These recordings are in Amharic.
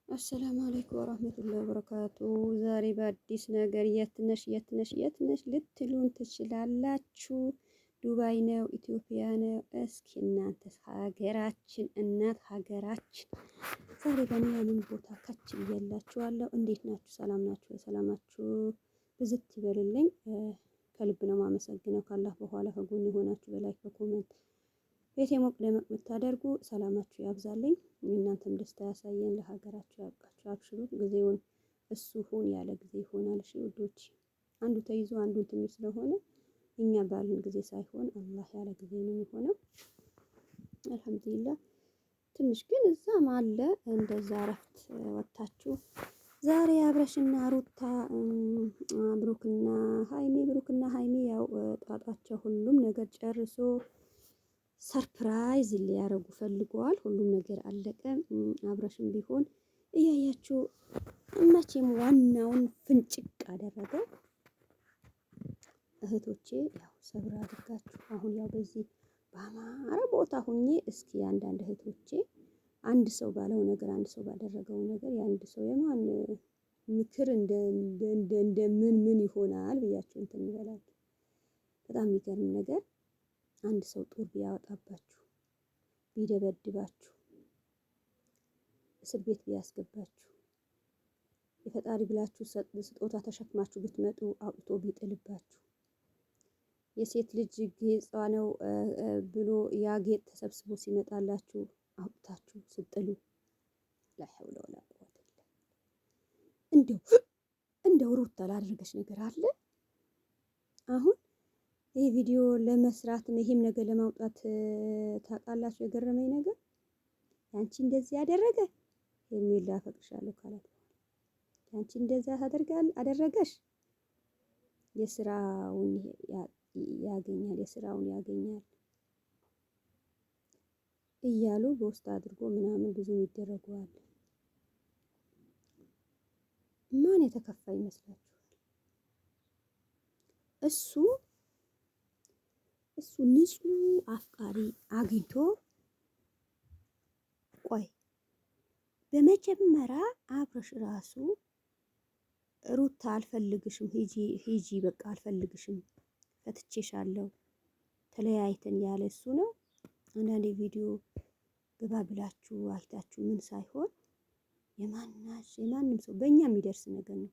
አሰላሙ አለይኩም ወራህመቱላሂ ወበረካቱ። ዛሬ በአዲስ ነገር የትነሽ ልትሉን ትችላላችሁ። ዱባይ ነው? ኢትዮጵያ ነው? እስኪ እናንተስ ሀገራችን እናት ሀገራችን ዛሬ በምናምን ቦታ ከች ብያላችኋለሁ። እንዴት ናችሁ? ሰላም ናችሁ? ሰላማችሁ ብዝት ይበልልኝ። ከልብ ነው የማመሰግነው። ካላህ በኋላ ከጎን የሆናችሁ በላይክ በኮሜንት ቤቴ ሞቅ ደመቅ ብታደርጉ ሰላማችሁ ያብዛልኝ። እናንተም ደስታ ያሳየን፣ ለሀገራችሁ ያብቃችሁ። አብሽሩ። ጊዜውን እሱ ሁን ያለ ጊዜ ይሆናል። እሺ ውዶች፣ አንዱ ተይዞ አንዱን ትንሽ ስለሆነ እኛ ባልን ጊዜ ሳይሆን አላህ ያለ ጊዜ ነው የሚሆነው። አልሐምዱሊላህ። ትንሽ ግን እዛም አለ እንደዛ እረፍት ወጥታችሁ ዛሬ አብረሽና ሩታ ብሩክና ሀይሚ ያው ጣጣቸው ሁሉም ነገር ጨርሶ ሰርፕራይዝ ሊያደርጉ ፈልገዋል። ሁሉም ነገር አለቀ። አብረሽም ቢሆን እያያችሁ መቼም ዋናውን ፍንጭቅ አደረገው። እህቶቼ ያው ሰብር አድርጋችሁ አሁን ያው በዚህ በአማረ ቦታ ሁኜ እስኪ አንዳንድ እህቶቼ አንድ ሰው ባለው ነገር አንድ ሰው ባደረገው ነገር የአንድ ሰው የማን ምክር እንደ ምን ይሆናል ብያችሁ እንትን ይበላችሁ። በጣም የሚገርም ነገር አንድ ሰው ጦር ቢያወጣባችሁ፣ ቢደበድባችሁ፣ እስር ቤት ቢያስገባችሁ፣ የፈጣሪ ብላችሁ ስጦታ ተሸክማችሁ ብትመጡ አውጥቶ ቢጥልባችሁ፣ የሴት ልጅ ጌጧ ነው ብሎ ያ ጌጥ ተሰብስቦ ሲመጣላችሁ አውጥታችሁ ስጥሉ፣ ላ ሐውለ ወላ ቁወተ ኢላ እንደው ሩታ ላደረገች ነገር አለ አሁን ይህ ቪዲዮ ለመስራት ይሄም ነገር ለማውጣት ታውቃላችሁ። የገረመኝ ነገር ያንቺ እንደዚህ ያደረገ የሚል አፈቅርሻለሁ ካላት ያንቺ እንደዛ አደረገሽ የስራውን ያገኛል እያሉ በውስጥ አድርጎ ምናምን ብዙ ይደረገዋል። ማን የተከፋ ይመስላችኋል? እሱ ንጹህ አፍቃሪ አግኝቶ ቆይ በመጀመሪያ አብረሽ ራሱ ሩታ አልፈልግሽም፣ ሂጂ በቃ አልፈልግሽም፣ ፈትቼሻለሁ፣ ተለያይተን ያለ እሱ ነው። አንዳንዴ ቪዲዮ ግባ ብላችሁ አይታችሁ ምን ሳይሆን የማንም ሰው በእኛ የሚደርስ ነገር ነው።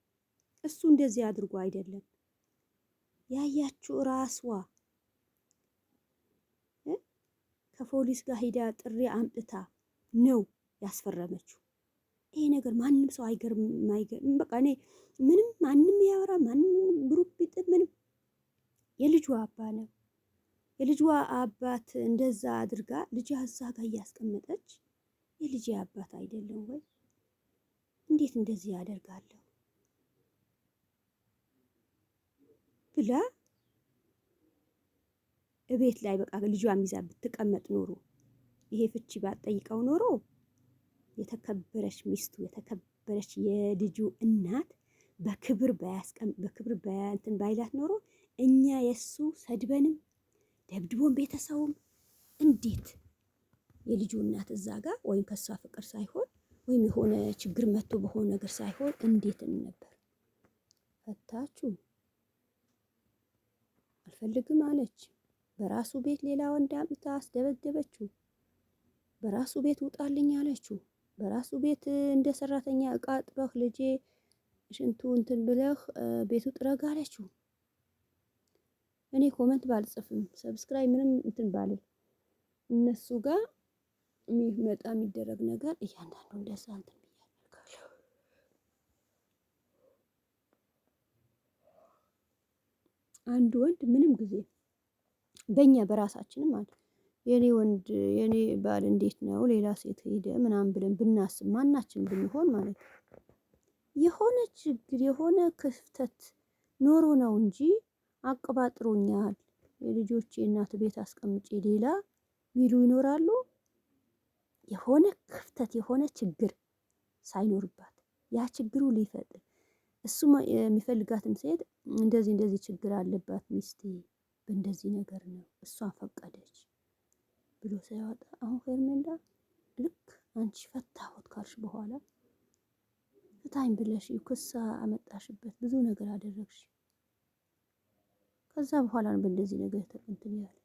እሱ እንደዚህ አድርጎ አይደለም ያያችሁ ራስዋ ከፖሊስ ጋር ሂዳ ጥሪ አምጥታ ነው ያስፈረመችው። ይሄ ነገር ማንም ሰው አይገርም። በቃ እኔ ምንም ማንም ያወራ ማንም ግሩፕ ቢጥል ምንም የልጇ አባ ነው። የልጇ አባት እንደዛ አድርጋ ልጅ እዛ ጋር እያስቀመጠች የልጅ አባት አይደለም ወይ? እንዴት እንደዚህ ያደርጋለሁ ብላ እቤት ላይ በቃ ልጇን ይዛ ብትቀመጥ ኖሮ ይሄ ፍቺ ባትጠይቀው ኖሮ የተከበረች ሚስቱ የተከበረች የልጁ እናት በክብር በእንትን ባይላት ኖሮ እኛ የሱ ሰድበንም ደብድቦን ቤተሰቡም እንዴት የልጁ እናት እዛ ጋር ወይም ከሷ ፍቅር ሳይሆን ወይም የሆነ ችግር መጥቶ በሆነ ነገር ሳይሆን እንዴት ነበር ፈታችሁ አልፈልግም አለች። በራሱ ቤት ሌላ ወንድ አምጥታ አስደበደበችው። በራሱ ቤት ውጣልኝ አለችው። በራሱ ቤት እንደ ሰራተኛ እቃ ጥበህ ልጄ ሽንቱ እንትን ብለህ ቤቱ ጥረግ አለችው። እኔ ኮመንት ባልጽፍም ሰብስክራይብ ምንም እንትን ባልል እነሱ ጋር የሚመጣ የሚደረግ ነገር እያንዳንዱ እንደዛ እንትን ብያለሁ። አንድ ወንድ ምንም ጊዜ በእኛ በራሳችንም ማለት የኔ ባል እንዴት ነው ሌላ ሴት ሄደ ምናምን ብለን ብናስብ ማናችን ብንሆን ማለት ነው የሆነ ችግር የሆነ ክፍተት ኖሮ ነው እንጂ አቀባጥሮኛል የልጆቼ እናት ቤት አስቀምጬ ሌላ ሚሉ ይኖራሉ። የሆነ ክፍተት የሆነ ችግር ሳይኖርባት ያ ችግሩ ሊፈጥር እሱ የሚፈልጋትም ሴት እንደዚህ ችግር አለባት ሚስቴ በእንደዚህ ነገር ነው እሷን ፈቀደች ብሎ ሳይወጣ አሁን ሄርሜላ ልክ አንቺ ፈታሁት ካልሽ በኋላ ፍታኝ ብለሽ ክስ አመጣሽበት፣ ብዙ ነገር አደረግሽ። ከዛ በኋላ ነው በእንደዚህ ነገር እንትን ያለ።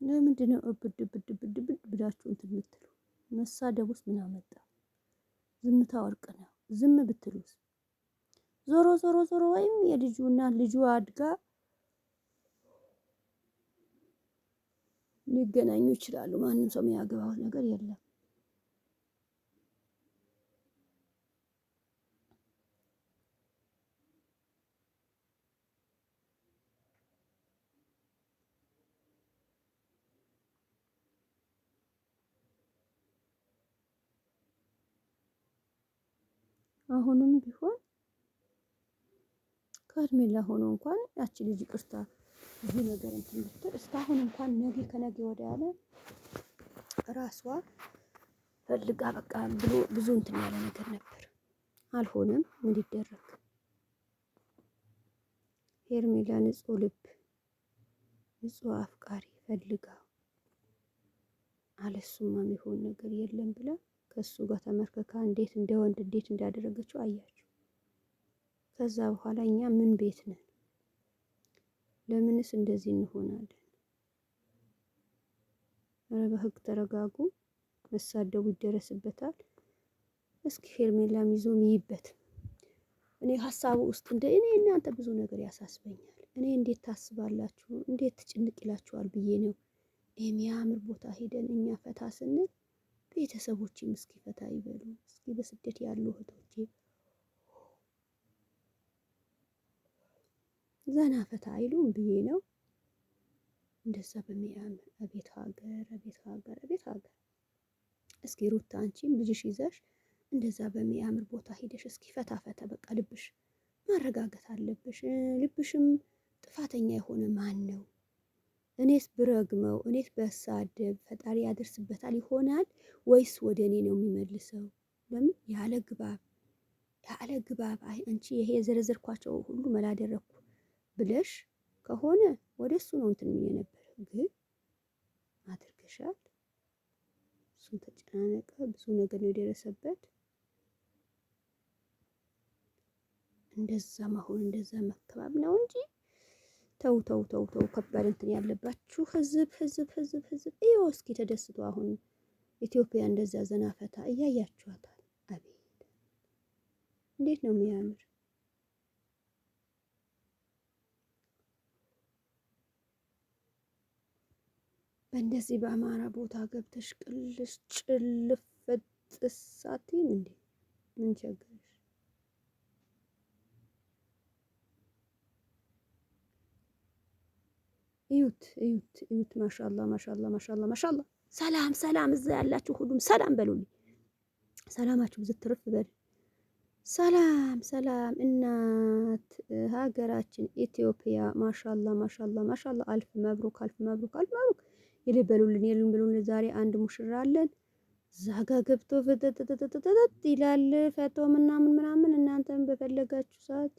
ለምንድን ነው እብድ ብድ ብድ ብድ ብላችሁ እንትን የምትሉ? መሳደብ ውስጥ ምን አመጣ? ዝምታ ወርቅ ነው። ዝም ብትሉስ ዞሮ ዞሮ ዞሮ ወይም የልጁና ልጁ አድጋ ሊገናኙ ይችላሉ። ማንም ሰው የሚያገባው ነገር የለም። አሁንም ቢሆን ከእድሜላ ሆኖ እንኳን ያቺ ልጅ ይቅርታ ብዙ ነገር እንትን ብትል እስካሁን እንኳን ነገ ከነገ ወዲያ ያለ ራሷ ፈልጋ በቃ ብሎ ብዙ እንትን ያለ ነገር ነበር። አልሆነም። ምን ይደረግ? ሄርሜላ ንጹህ ልብ፣ ንጹህ አፍቃሪ ፈልጋ አለሱማ የሚሆን ነገር የለም ብላ ከሱ ጋር ተመርከካ እንዴት እንደ ወንድ እንዴት እንዳደረገችው አያችሁ። ከዛ በኋላ እኛ ምን ቤት ነን? ለምንስ እንደዚህ እንሆናለን? ኧረ በህግ ተረጋጉ። መሳደቡ ይደረስበታል። እስኪ ሄርሜላም ይዞ ይይበት። እኔ ሀሳቡ ውስጥ እኔ እናንተ ብዙ ነገር ያሳስበኛል። እኔ እንዴት ታስባላችሁ? እንዴት ጭንቅ ይላችኋል ብዬ ነው። የሚያምር ቦታ ሄደን እኛ ፈታ ስንል ቤተሰቦቼም እስኪ ፈታ ይበሉ። እስኪ በስደት ያሉ እህቶቼ ዘና ፈታ አይሉም ብዬ ነው። እንደዛ በሚያምር አቤት ሀገር፣ አቤት ሀገር፣ አቤት ሀገር። እስኪ ሩታ አንቺም ልጅሽ ይዘሽ እንደዛ በሚያምር ቦታ ሄደሽ እስኪ ፈታ ፈታ። በቃ ልብሽ ማረጋጋት አለብሽ። ልብሽም ጥፋተኛ የሆነ ማን ነው? እኔስ ብረግመው፣ እኔስ በሳደብ ፈጣሪ ያደርስበታል ይሆናል ወይስ ወደ እኔ ነው የሚመልሰው? ለምን ያለ ግባብ አንቺ ይሄ የዘረዘርኳቸው ሁሉ መላደረኩ ብለሽ ከሆነ ወደ እሱ ነው እንትን የነበረ። ግን አድርገሻል። እሱን ተጨናነቀ። ብዙ ነገር ነው የደረሰበት። እንደዛ መሆን እንደዛ መከባብ ነው እንጂ ተው ተው ተው ተው። ከባድ እንትን ያለባችሁ ህዝብ ይኸው እስኪ ተደስቶ አሁን ኢትዮጵያ እንደዛ ዘና ፈታ እያያችኋታል። አቤት እንዴት ነው የሚያምር! በእንደዚህ በአማራ ቦታ ገብተሽ ቅልሽ ጭልፍ ፍጥሳቲን እንዴ ምን ቸገረሽ? እዩት። ማሻአላ ማሻአላ ማሻአላ ማሻአላ። ሰላም እዛ ያላችሁ ሁሉም ሰላም በሉልኝ። ሰላማችሁ ዝትርፍ በል። ሰላም እናት ሀገራችን ኢትዮጵያ ማሻአላ ማሻአላ ማሻአላ። አልፍ መብሩክ ይልበሉልን የሉን። ዛሬ አንድ ሙሽራ አለን። እዛ ጋ ገብቶ ፍጥጥጥጥጥጥ ይላል ፈቶ ምናምን። እናንተም በፈለጋችሁ ሰዓት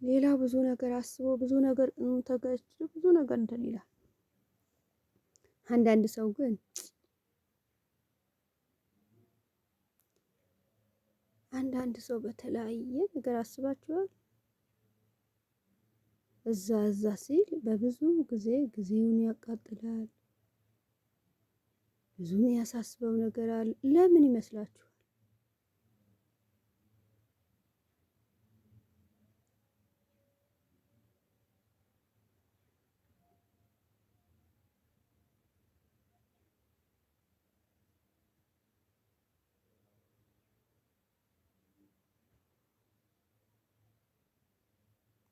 ሌላ ብዙ ነገር አስቦ ብዙ ነገር ተገጭቶ ብዙ ነገር እንትን ይላል። አንዳንድ ሰው ግን በተለያየ ነገር አስባችኋል። እዛ ሲል በብዙ ጊዜውን ያቃጥላል። ብዙ ያሳስበው ነገር አለ። ለምን ይመስላችኋል?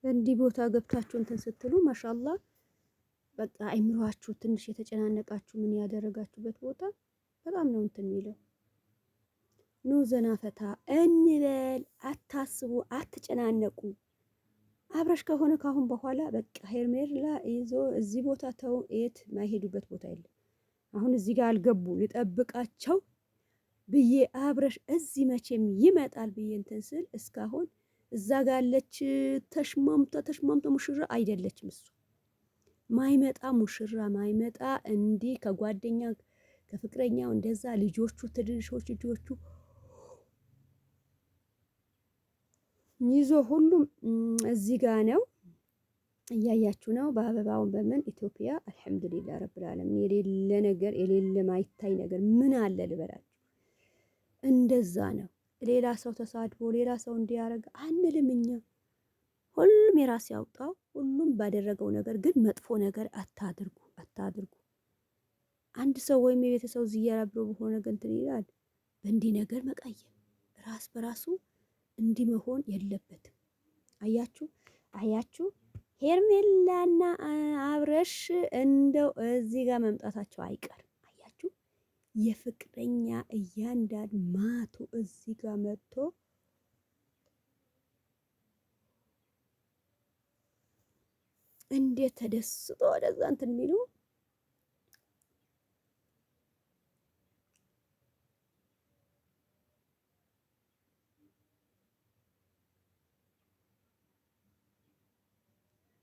እንዲህ ቦታ ገብታችሁ እንትን ስትሉ ማሻአላ በቃ አይምሯችሁ ትንሽ የተጨናነቃችሁ ምን ያደረጋችሁበት ቦታ በጣም ነው እንትን የሚለው። ኑ ዘና ፈታ እንበል። አታስቡ፣ አትጨናነቁ። አብረሽ ከሆነ ካሁን በኋላ በቃ ሄርሜላ ይዞ እዚህ ቦታ ተው፣ የት ማይሄዱበት ቦታ የለም። አሁን እዚህ ጋር አልገቡ ልጠብቃቸው ብዬ አብረሽ እዚህ መቼም ይመጣል ብዬ እንትን ስል እስካሁን እዛ ጋር ያለች ተሽማምታ ሙሽራ አይደለችም። እሱ ማይመጣ ሙሽራ ማይመጣ እንዲህ ከጓደኛ ከፍቅረኛው እንደዛ ልጆቹ ትንሾች ልጆቹ ይዞ ሁሉም እዚህ ጋር ነው። እያያችሁ ነው። በአበባውን በምን ኢትዮጵያ አልሐምዱሊላህ ረብል ዓለሚን የሌለ ነገር የሌለ ማይታይ ነገር ምን አለ ልበላችሁ። እንደዛ ነው። ሌላ ሰው ተሳድቦ ሌላ ሰው እንዲያረግ አንልም እኛ። ሁሉም የራስ ያውጣው። ሁሉም ባደረገው ነገር ግን መጥፎ ነገር አታድርጉ። አንድ ሰው ወይም የቤተሰብ ዝያራ ብሎ በሆነ ነገር እንትን ይላል። በእንዲህ ነገር መቀየም ራስ በራሱ እንዲህ መሆን የለበትም። አያችሁ ሄርሜላና አብረሽ እንደው እዚህ ጋር መምጣታቸው አይቀርም። አያችሁ የፍቅረኛ እያንዳንዱ ማቱ እዚህ ጋር መጥቶ እንዴት ተደስቶ ወደዛ እንትን የሚሉ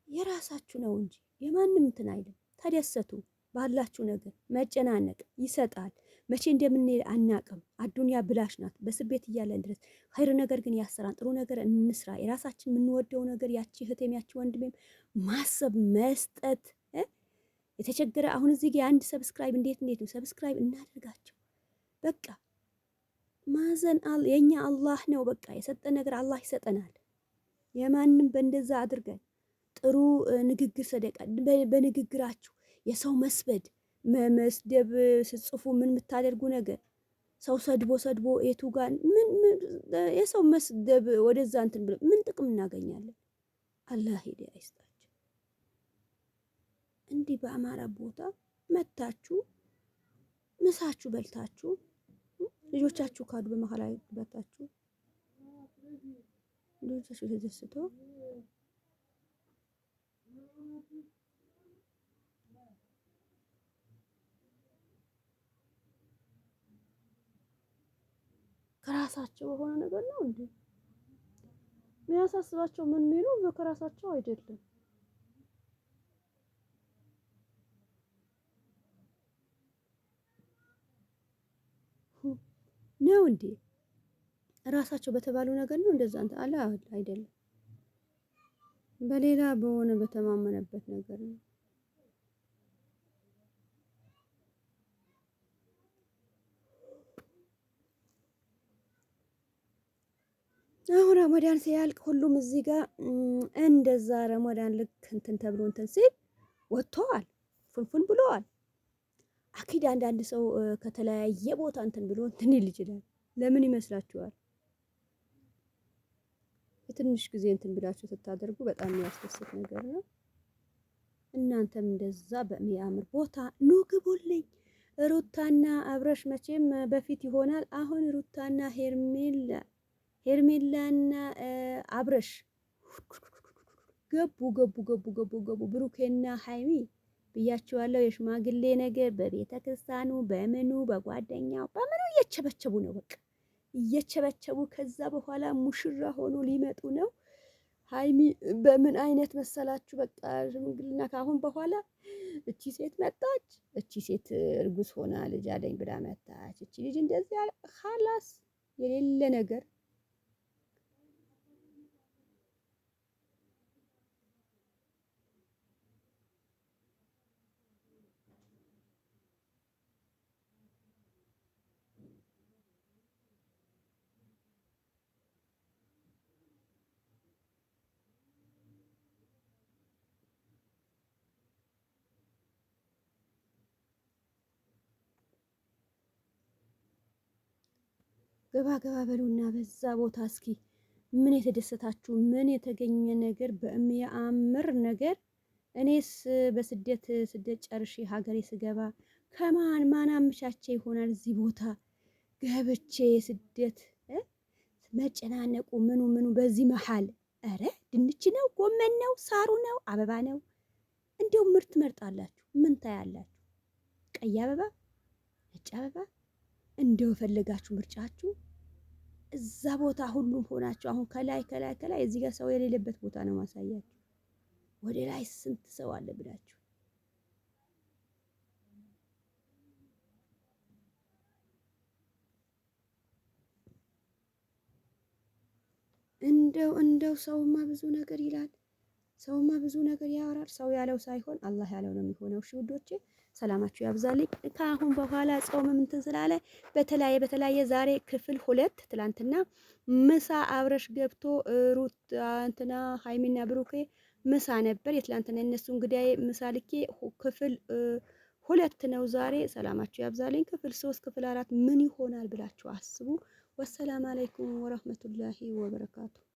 የራሳችሁ ነው እንጂ የማንም እንትን አይደለም። ተደሰቱ ባላችሁ ነገር። መጨናነቅ ይሰጣል። መቼ እንደምንሄድ አናቅም። አዱንያ ብላሽ ናት። በእስር ቤት እያለን ድረስ ኸይር ነገር ግን ያሰራን። ጥሩ ነገር እንስራ። የራሳችን የምንወደው ነገር ያቺ እህቴም ያቺ ወንድሜም ማሰብ መስጠት የተቸገረ አሁን እዚህ ጋር አንድ ሰብስክራይብ እንዴት ነው ሰብስክራይብ እናደርጋቸው። በቃ ማዘን የኛ አላህ ነው። በቃ የሰጠን ነገር አላህ ይሰጠናል። የማንም በእንደዛ አድርገን ጥሩ ንግግር ሰደቃ በንግግራችሁ የሰው መስደብ ስጽፉ ምን የምታደርጉ ነገር ሰው ሰድቦ የቱ ጋር ምን የሰው መስደብ ወደዛ እንትን ብሎ ምን ጥቅም እናገኛለን? አላህ ሄደ አይስጣችሁ። እንዲህ በአማራ ቦታ መታችሁ ምሳችሁ በልታችሁ ልጆቻችሁ ካዱ በመሀል አይበታችሁ ልጆቻችሁ ተደስቶ ከራሳቸው በሆነ ነገር ነው እንዴ የሚያሳስባቸው? ምን የሚሉ ከራሳቸው አይደለም ነው እንዴ ራሳቸው በተባሉ ነገር ነው እንደዛ እንት አላ አይደለም። በሌላ በሆነ በተማመነበት ነገር ነው። አሁን ረመዳን ሲያልቅ ሁሉም እዚህ ጋር እንደዛ ረመዳን ልክ እንትን ተብሎ እንትን ሲል ወጥተዋል፣ ፍንፍን ብለዋል። አኪድ አንዳንድ ሰው ከተለያየ ቦታ እንትን ብሎ እንትን ይል ይችላል። ለምን ይመስላችኋል? የትንሽ ጊዜ እንትን ብላችሁ ስታደርጉ በጣም የሚያስደስት ነገር ነው። እናንተም እንደዛ በሚያምር ቦታ ኑ ግቡልኝ። ሩታና አብረሽ መቼም በፊት ይሆናል። አሁን ሩታና ሄርሜላና አብረሽ ገቡ። ብሩኬና ሃይሚ ብያቸዋለሁ። የሽማግሌ ነገር በቤተ ክርስቲያኑ በምኑ በጓደኛው በምኑ እየቸበቸቡ ነው። በቃ እየቸበቸቡ ከዛ በኋላ ሙሽራ ሆኖ ሊመጡ ነው። ሃይሚ በምን አይነት መሰላችሁ? በቃ ሽምግልና ካሁን በኋላ እቺ ሴት መጣች፣ እቺ ሴት እርጉዝ ሆና ልጅ አለኝ ብላ መጣች፣ እቺ ልጅ እንደዚህ ኻላስ የሌለ ነገር ገባ በሉና በዛ ቦታ እስኪ ምን የተደሰታችሁ ምን የተገኘ ነገር በሚያምር ነገር። እኔስ በስደት ጨርሼ ሀገሬ ስገባ ማን አመቻቼ ይሆናል እዚህ ቦታ ገብቼ ስደት መጨናነቁ ምኑ በዚህ መሃል ኧረ ድንች ነው ጎመን ነው ሳሩ ነው አበባ ነው እንዲያው ምርት መርጣላችሁ ምን ታያላችሁ? ቀይ አበባ ነጭ አበባ እንደው ፈለጋችሁ ምርጫችሁ እዛ ቦታ ሁሉም ሆናችሁ አሁን ከላይ ከላይ ከላይ እዚህ ጋር ሰው የሌለበት ቦታ ነው ማሳያችሁ። ወደ ላይ ስንት ሰው አለ ብላችሁ እንደው ሰውማ ብዙ ነገር ይላል። ሰውማ ብዙ ነገር ያወራል። ሰው ያለው ሳይሆን አላህ ያለው ነው የሚሆነው። እሺ ውዶቼ ሰላማችሁ ያብዛልኝ። ከአሁን በኋላ ጾምም እንትን ስላለ በተለያየ ዛሬ ክፍል 2 ትላንትና ምሳ አብረሽ ገብቶ ሩት እንትና ሃይሚና ብሩኬ ምሳ ነበር የትላንትና እነሱ እንግዲህ ምሳ ልኬ ክፍል 2 ነው ዛሬ። ሰላማችሁ ያብዛልኝ። ክፍል 3 ክፍል 4 ምን ይሆናል ብላችሁ አስቡ። ወሰላም አለይኩም ወራህመቱላሂ ወበረካቱ